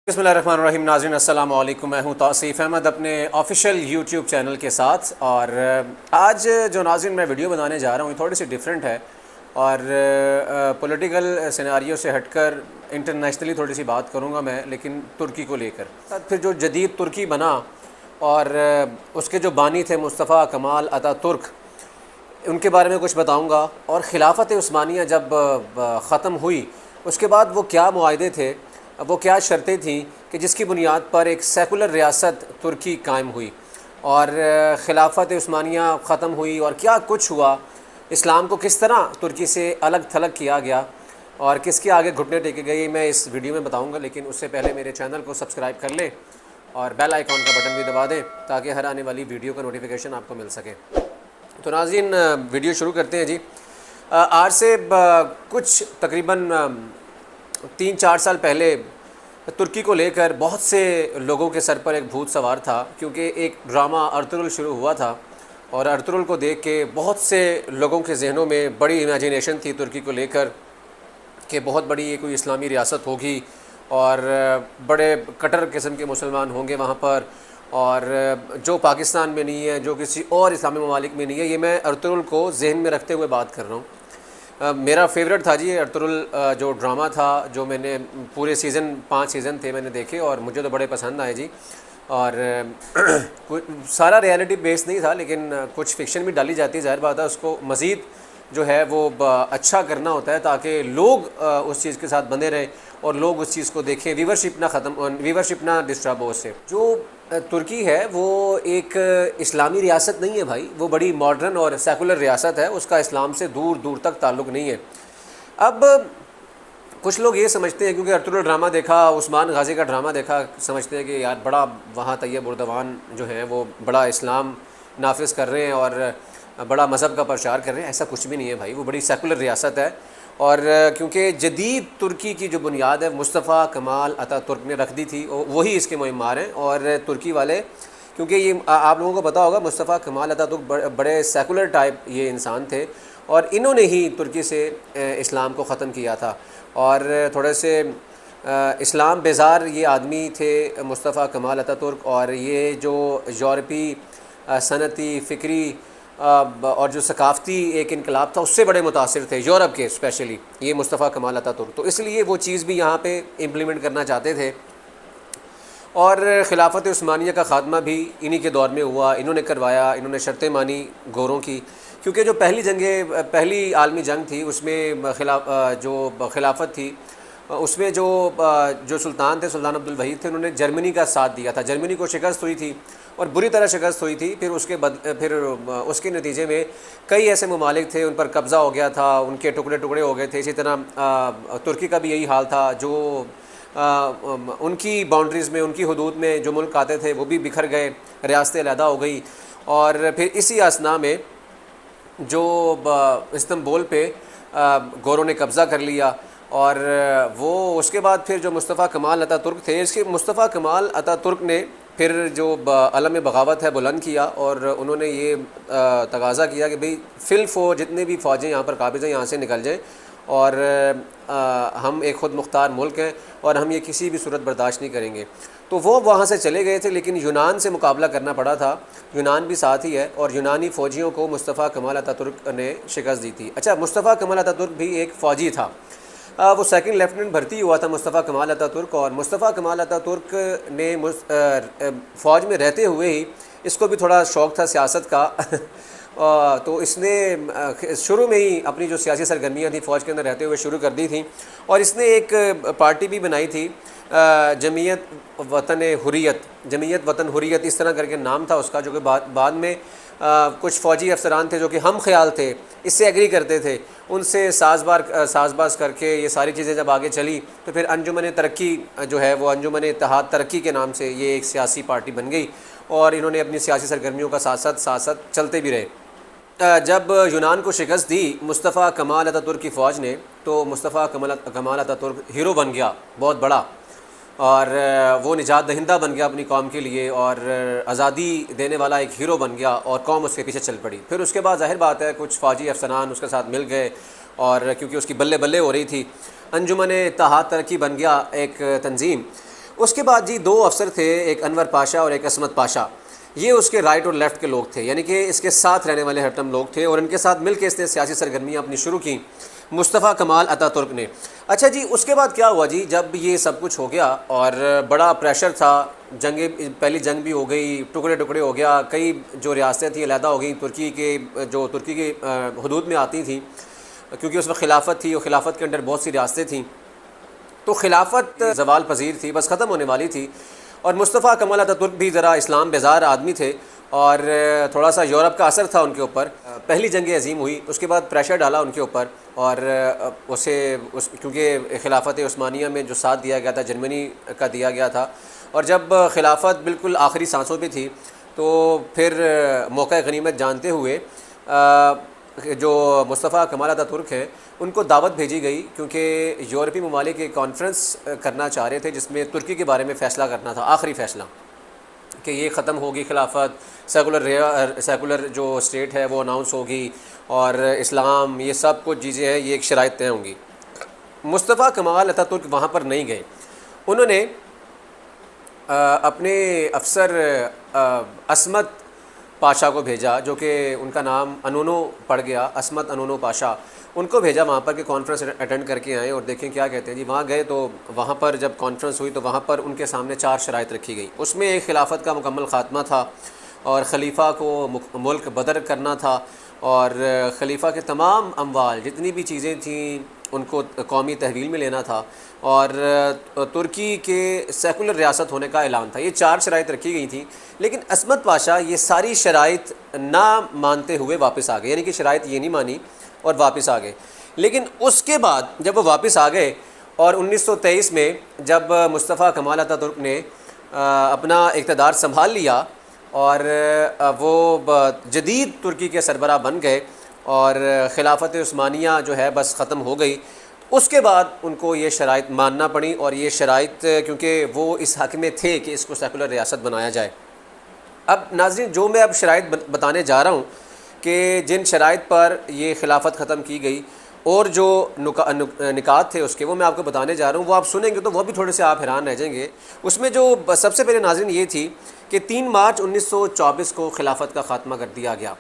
बिस्मिल्लाहिर्रहमानिर्रहीम। नाज़रीन अस्सलाम वालेकुम। मैं हूँ तौसीफ़ अहमद अपने ऑफिशियल यूट्यूब चैनल के साथ। और आज जो नाज़रीन मैं वीडियो बनाने जा रहा हूँ थोड़ी सी डिफरेंट है और पॉलिटिकल सिनेरियो से हटकर इंटरनेशनली थोड़ी सी बात करूँगा मैं, लेकिन तुर्की को लेकर। फिर जो जदीद तुर्की बना और उसके जो बानी थे मुस्तफ़ा कमाल अतातुर्क, उनके बारे में कुछ बताऊँगा। और खिलाफत उस्मानिया जब ख़त्म हुई उसके बाद वो क्या मुआहदे थे, वो क्या शर्तें थीं कि जिसकी बुनियाद पर एक सेकुलर रियासत तुर्की कायम हुई और खिलाफत उस्मानिया ख़त्म हुई और क्या कुछ हुआ, इस्लाम को किस तरह तुर्की से अलग थलग किया गया और किसके आगे घुटने टेके गए, मैं इस वीडियो में बताऊंगा। लेकिन उससे पहले मेरे चैनल को सब्सक्राइब कर लें और बेल आइकॉन का बटन भी दबा दें ताकि हर आने वाली वीडियो का नोटिफिकेशन आपको मिल सके। तो नाज़रीन वीडियो शुरू करते हैं जी। आज से कुछ तकरीबन 3-4 साल पहले तुर्की को लेकर बहुत से लोगों के सर पर एक भूत सवार था, क्योंकि एक ड्रामा अर्तुगरुल शुरू हुआ था और अर्तुगरुल को देख के बहुत से लोगों के जहनों में बड़ी इमेजिनेशन थी तुर्की को लेकर कि बहुत बड़ी ये कोई इस्लामी रियासत होगी और बड़े कट्टर किस्म के मुसलमान होंगे वहाँ पर, और जो पाकिस्तान में नहीं है, जो किसी और इस्लामी ममालिक में नहीं है। ये मैं अर्तुगरुल को जहन में रखते हुए बात कर रहा हूँ। मेरा फेवरेट था जी अर्तुगरुल जो ड्रामा था, जो मैंने पूरे सीज़न 5 सीज़न थे मैंने देखे और मुझे तो बड़े पसंद आए जी। और सारा रियलिटी बेस्ड नहीं था, लेकिन कुछ फ़िक्शन भी डाली जाती है, ज़ाहिर बात है उसको मज़ीद जो है वो अच्छा करना होता है ताकि लोग उस चीज़ के साथ बने रहें और लोग उस चीज़ को देखें, व्यूवरशिप ना डिस्टर्ब हो उससे। जो तुर्की है वो एक इस्लामी रियासत नहीं है भाई, वो बड़ी मॉडर्न और सेकुलर रियासत है, उसका इस्लाम से दूर दूर तक ताल्लुक़ नहीं है। अब कुछ लोग ये समझते हैं क्योंकि अर्तुगरुल ड्रामा देखा, उस्मान गाज़ी का ड्रामा देखा, समझते हैं कि यार बड़ा वहाँ तैयब उर्दवान जो हैं वो बड़ा इस्लाम नाफिज़ कर रहे हैं और बड़ा मज़हब का प्रचार कर रहे हैं। ऐसा कुछ भी नहीं है भाई, वो बड़ी सेकुलर रियासत है। और क्योंकि जदीद तुर्की की जो बुनियाद है मुस्तफ़ा कमाल अतातुर्क ने रख दी थी, वही इसके मुहिम्मार हैं। और तुर्की वाले, क्योंकि ये आप लोगों को पता होगा मुस्तफ़ा कमाल अतातुर्क बड़े सेकुलर टाइप ये इंसान थे और इन्होंने ही तुर्की से इस्लाम को ख़त्म किया था। और थोड़े से इस्लाम बेजार ये आदमी थे मुस्तफ़ा कमाल अतातुर्क, और ये जो यूरोपी सनती फ़िक्री और जो सकाफ़ती एक इनकलाब था उससे बड़े मुतासिर थे, यूरोप के स्पेशली ये मुस्तफ़ा कमाल अतातुर्क। तो इसलिए वो चीज़ भी यहाँ पे इम्प्लीमेंट करना चाहते थे। और खिलाफत उस्मानिया का ख़ात्मा भी इन्हीं के दौर में हुआ, इन्होंने करवाया, इन्होंने शर्तें मानी गोरों की, क्योंकि जो पहली आलमी जंग थी उसमें जो खिलाफत थी उसमें जो सुल्तान थे, सुल्तान अब्दुल वहीद थे, उन्होंने जर्मनी का साथ दिया था। जर्मनी को शिकस्त हुई थी और बुरी तरह शिकस्त हुई थी। फिर उसके नतीजे में कई ऐसे ममालिक थे, उन पर कब्ज़ा हो गया था, उनके टुकड़े टुकड़े हो गए थे। इसी तरह तुर्की का भी यही हाल था, जो उनकी बाउंड्रीज़ में, उनकी हदूद में जो मुल्क आते थे वो भी बिखर गए, रियासतें अलहदा हो गई। और फिर इसी असना में जो इस्तांबुल पे गोरों ने कब्ज़ा कर लिया और वो उसके बाद फिर जो मुस्तफ़ा कमाल अतातुर्क थे, इसके मुस्तफ़ा कमाल अतातुर्क ने फिर जो अलम बगावत है बुलंद किया और उन्होंने ये तगाज़ा किया कि भाई जितने भी फ़ौजें यहाँ पर काबिज़ हैं यहाँ से निकल जाएँ और हम एक ख़ुद मुख्तार मुल्क हैं और हम ये किसी भी सूरत बर्दाश्त नहीं करेंगे। तो वो वहाँ से चले गए थे, लेकिन यूनान से मुकाबला करना पड़ा था। यूनान भी साथ ही है और यूनानी फ़ौजियों को मुस्तफ़ा कमाल अतातुर्क ने शिकस्त दी थी। अच्छा, मुस्तफ़ा कमाल अतातुर्क भी एक फ़ौजी था, वो सेकंड लेफ्टिनेंट भर्ती हुआ था मुस्तफ़ा कमाल अतातुर्क। और मुस्तफ़ा कमाल अतातुर्क ने फ़ौज में रहते हुए ही इसको भी थोड़ा शौक़ था सियासत का तो इसने शुरू में ही अपनी जो सियासी सरगर्मियाँ थी फ़ौज के अंदर रहते हुए शुरू कर दी थी। और इसने एक पार्टी भी बनाई थी, जमीयत वतन हुर्रियत इस तरह करके नाम था उसका, जो कि बाद में कुछ फ़ौजी अफसरान थे जो कि हम ख्याल थे, इससे एग्री करते थे, उनसे साजबाज करके ये सारी चीज़ें जब आगे चली तो फिर अंजुमन तरक्की जो है वो अंजुमन इत्तेहाद तरक्की के नाम से ये एक सियासी पार्टी बन गई और इन्होंने अपनी सियासी सरगर्मियों का साथ साथ चलते भी रहे। जब यूनान को शिकस्त दी मुस्तफ़ा कमाल अतातुर्क की फ़ौज ने, तो मुस्तफ़ा कमाल अतातुर्क हीरो बन गया बहुत बड़ा, और वो निजात दहिंदा बन गया अपनी कौम के लिए और आज़ादी देने वाला एक हीरो बन गया और कौम उसके पीछे चल पड़ी। फिर उसके बाद ज़ाहिर बात है कुछ फ़ौजी अफसरान उसके साथ मिल गए और क्योंकि उसकी बल्ले बल्ले हो रही थी, अंजुमन इत्तेहाद तरक्की बन गया एक तंजीम। उसके बाद जी दो अफसर थे, एक अनवर पाशा और एक असमत पाशा। ये उसके राइट और लेफ़्ट के लोग थे, यानी कि इसके साथ रहने वाले हरटम लोग थे, और इनके साथ मिल के इसने सियासी सरगर्मियाँ अपनी शुरू की, मुस्तफ़ा कमाल अतातुर्क ने। अच्छा जी, उसके बाद क्या हुआ जी, जब ये सब कुछ हो गया और बड़ा प्रेशर था, पहली जंग भी हो गई, टुकड़े टुकड़े हो गया, कई जो रियासतें थी अलहदा हो गई, तुर्की के हदूद में आती थी, क्योंकि उसमें खिलाफत थी और खिलाफत के अंडर बहुत सी रियासतें थीं, तो खिलाफत ज़वाल पजीर थी, बस ख़त्म होने वाली थी। और मुस्तफ़ा कमाल अतातुर्क भी ज़रा इस्लाम बेजार आदमी थे और थोड़ा सा यूरोप का असर था उनके ऊपर। पहली जंग अज़ीम हुई, उसके बाद प्रेशर डाला उनके ऊपर, और क्योंकि खिलाफत उस्मानिया में जो साथ दिया गया था जर्मनी का दिया गया था, और जब खिलाफत बिल्कुल आखिरी सांसों पे थी, तो फिर मौका गनीमत जानते हुए जो मुस्तफ़ा कमाल अतातुर्क हैं उनको दावत भेजी गई, क्योंकि यूरोपीय ममालिक एक कॉन्फ्रेंस करना चाह रहे थे जिसमें तुर्की के बारे में फ़ैसला करना था, आखिरी फ़ैसला कि ये ख़त्म होगी खिलाफत, सेकुलर जो स्टेट है वो अनाउंस होगी, और इस्लाम, ये सब कुछ चीज़ें हैं, ये एक शराइत तय होंगी। मुस्तफ़ा कमाल अतातुर्क वहाँ पर नहीं गए। उन्होंने अपने अफसर असमत पाशा को भेजा, जो कि उनका नाम अनूनो पड़ गया, असमत अनूनो पाशा, उनको भेजा वहाँ पर कि कॉन्फ्रेंस अटेंड करके आएँ और देखें क्या कहते हैं जी। वहाँ गए तो वहाँ पर जब कॉन्फ्रेंस हुई तो वहाँ पर उनके सामने 4 शराइत रखी गई। उसमें एक खिलाफत का मुकम्मल ख़ात्मा था, और ख़लीफ़ा को मुल्क बदर करना था, और खलीफा के तमाम अमवाल जितनी भी चीज़ें थीं उनको कौमी तहवील में लेना था, और तुर्की के सेकुलर रियासत होने का ऐलान था। ये 4 शराइत रखी गई थी, लेकिन असमत पाशा ये सारी शराइत ना मानते हुए वापस आ गए, यानी कि शराइत ये नहीं मानी और वापस आ गए। लेकिन उसके बाद जब वो वापस आ गए और 1923 में जब मुस्तफ़ा कमाल अतातुर्क ने अपना इक़्तिदार संभाल लिया और वो जदीद तुर्की के सरबराह बन गए और खिलाफत उस्मानिया जो है बस ख़त्म हो गई, उसके बाद उनको ये शराइत मानना पड़ी। और ये शराइत क्योंकि वो इस हक़ में थे कि इसको सेकुलर रियासत बनाया जाए। अब नाज़रीन, जो मैं अब शराइत बताने जा रहा हूँ कि जिन शराइत पर ये खिलाफत ख़त्म की गई और जो निकात थे उसके, वो मैं आपको बताने जा रहा हूँ। वो आप सुनेंगे तो वो भी थोड़े से आप हैरान रह जाएंगे। उसमें जो सबसे पहले नाज़रीन ये थी कि 3 मार्च 1924 को खिलाफत का ख़ात्मा कर दिया गया।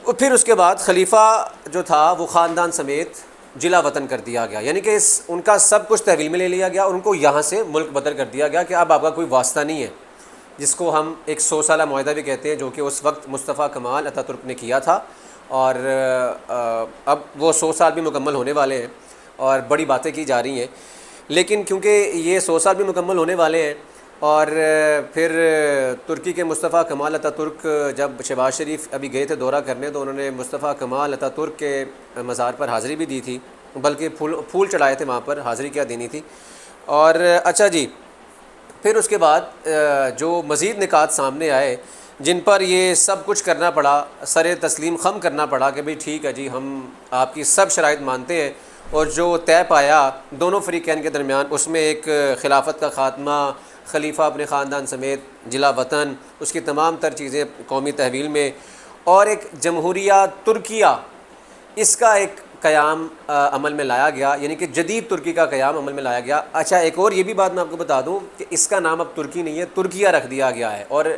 फिर उसके बाद खलीफा जो था वो ख़ानदान समेत जिला वतन कर दिया गया, यानी कि उनका सब कुछ तहवील में ले लिया गया और उनको यहाँ से मुल्क बदर कर दिया गया कि अब आपका कोई वास्ता नहीं है, जिसको हम एक 100 साला मुआहदा भी कहते हैं, जो कि उस वक्त मुस्तफ़ा कमाल अतातुर्क ने किया था। और अब वो 100 साल भी मुकम्मल होने वाले हैं और बड़ी बातें की जा रही हैं। लेकिन क्योंकि ये 100 साल भी मुकम्मल होने वाले हैं और फिर तुर्की के मुस्तफ़ा कमाल अतातुर्क जब शहबाज शरीफ अभी गए थे दौरा करने, तो उन्होंने मुस्तफ़ा कमाल अतातुर्क के मज़ार पर हाज़िरी भी दी थी, बल्कि फूल चढ़ाए थे वहाँ पर, हाज़िरी क्या देनी थी। और अच्छा जी, फिर उसके बाद जो मज़ीद निकात सामने आए जिन पर ये सब कुछ करना पड़ा, सर तस्लीम ख़म करना पड़ा कि भाई ठीक है जी, हम आपकी सब शराइत मानते हैं। और जो तय पाया दोनों फ़रीक़ैन के दरमियान, उसमें एक खिलाफत का ख़ात्मा, खलीफा अपने ख़ानदान समेत जिला वतन, उसकी तमाम तर चीज़ें कौमी तहवील में, और एक जमहूरिया तुर्किया, इसका एक क़याम अमल में लाया गया, यानी कि जदीद तुर्की का क़याम अमल में लाया गया। अच्छा, एक और ये भी बात मैं आपको बता दूं कि इसका नाम अब तुर्की नहीं है, तुर्किया रख दिया गया है, और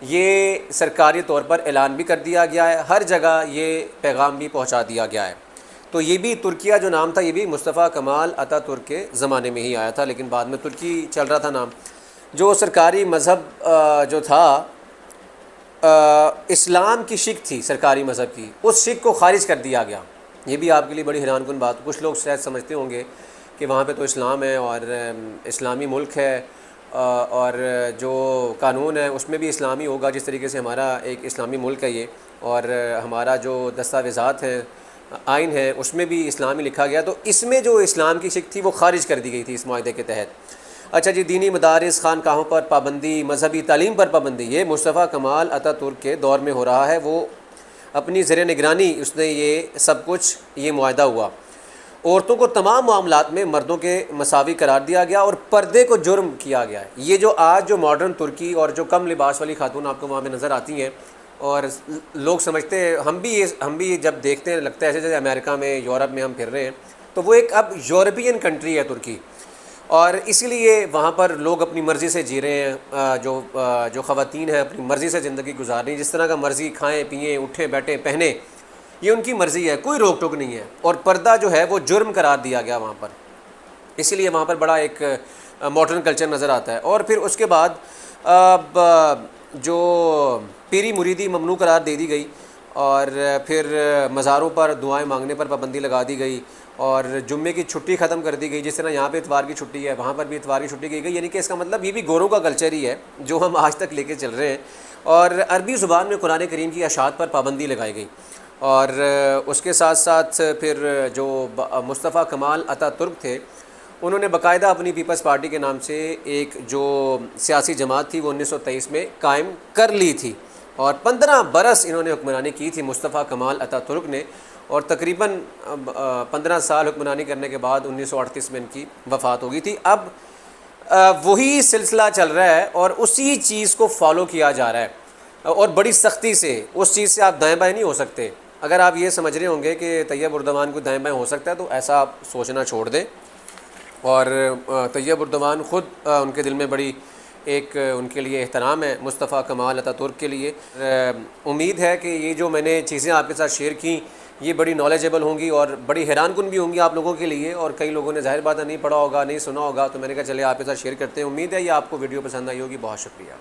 ये सरकारी तौर पर ऐलान भी कर दिया गया है, हर जगह ये पैगाम भी पहुँचा दिया गया है। तो ये भी तुर्किया जो नाम था, ये भी मुस्तफ़ा कमाल अतातुर्क के ज़माने में ही आया था, लेकिन बाद में तुर्की चल रहा था नाम। जो सरकारी मज़हब जो था, इस्लाम की शिक थी सरकारी मज़हब की, उस शिक को ख़ारिज कर दिया गया। ये भी आपके लिए बड़ी हैरानकुन बात। कुछ लोग शायद समझते होंगे कि वहाँ पे तो इस्लाम है और इस्लामी मुल्क है, और जो कानून है उसमें भी इस्लामी होगा, जिस तरीके से हमारा एक इस्लामी मुल्क है ये, और हमारा जो दस्तावेज़ात हैं, आइन है, उसमें भी इस्लामी लिखा गया। तो इसमें जो इस्लाम की शिक थी वो ख़ारिज कर दी गई थी इस मुआहदे के तहत। अच्छा जी, दीनी मदारिस, खानकाहों पर पाबंदी, मजहबी तालीम पर पाबंदी, ये मुस्तफ़ा कमाल अतातुर्क के दौर में हो रहा है। वो अपनी ज़ेर निगरानी उसने ये सब कुछ, ये मुआहदा हुआ। औरतों को तमाम मामलात में मर्दों के मसावी करार दिया गया और पर्दे को जुर्म किया गया है। ये जो आज जो मॉडर्न तुर्की और जो कम लिबास वाली खातून आपको वहाँ में नज़र आती हैं, और लोग समझते हैं, हम भी जब देखते हैं लगता है ऐसे जैसे अमेरिका में, यूरोप में हम फिर रहे हैं, तो वो एक अब यूरोपियन कंट्री है तुर्की। और इसीलिए वहाँ पर लोग अपनी मर्ज़ी से जी रहे हैं। जो ख़वातीन हैं अपनी मर्ज़ी से ज़िंदगी गुजार रही हैं, जिस तरह का मर्ज़ी खाएँ पिएँ उठें बैठें पहने, ये उनकी मर्ज़ी है, कोई रोक टोक नहीं है। और पर्दा जो है वो जुर्म करार दिया गया वहाँ पर, इसीलिए वहाँ पर बड़ा एक मॉडर्न कल्चर नज़र आता है। और फिर उसके बाद अब जो पीरी मुरीदी ममनू करार दे दी गई, और फिर मज़ारों पर दुआएं मांगने पर पाबंदी लगा दी गई, और जुम्मे की छुट्टी ख़त्म कर दी गई। जिस तरह यहाँ पे इतवार की छुट्टी है, वहाँ पर भी इतवार की छुट्टी की गई। यानी कि इसका मतलब ये भी गोरों का कल्चर ही है जो हम आज तक लेके चल रहे हैं। और अरबी ज़ुबान में कुरान करीम की अशात पर पाबंदी लगाई गई। और उसके साथ साथ फिर जो मुस्तफ़ा कमाल अतातुर्क थे, उन्होंने बाकायदा अपनी पीपल्स पार्टी के नाम से एक जो सियासी जमात थी वो 1923 में कायम कर ली थी। और 15 बरस इन्होंने हुक्मरानी की थी मुस्तफ़ा कमाल अतातुर्क ने। और तकरीबन 15 साल हुक्मरानी करने के बाद 1938 में इनकी वफ़ात हो गई थी। अब वही सिलसिला चल रहा है और उसी चीज़ को फॉलो किया जा रहा है और बड़ी सख्ती से। उस चीज़ से आप दाएँ बाएँ नहीं हो सकते। अगर आप ये समझ रहे होंगे कि तैयब उर्दवान को दाएँ बाएँ हो सकता है, तो ऐसा आप सोचना छोड़ दें। और तैयब उर्दवान ख़ुद उनके दिल में बड़ी एक उनके लिए एहतराम है मुस्तफ़ा कमाल अतातुर्क के लिए। उम्मीद है कि ये जो मैंने चीज़ें आपके साथ शेयर की ये बड़ी नॉलेजेबल होंगी और बड़ी हैरानकुन भी होंगी आप लोगों के लिए। और कई लोगों ने ज़ाहिर बात है नहीं पढ़ा होगा, नहीं सुना होगा, तो मैंने कहा चले आपके साथ शेयर करते हैं। उम्मीद है ये आपको वीडियो पसंद आई होगी। बहुत शुक्रिया।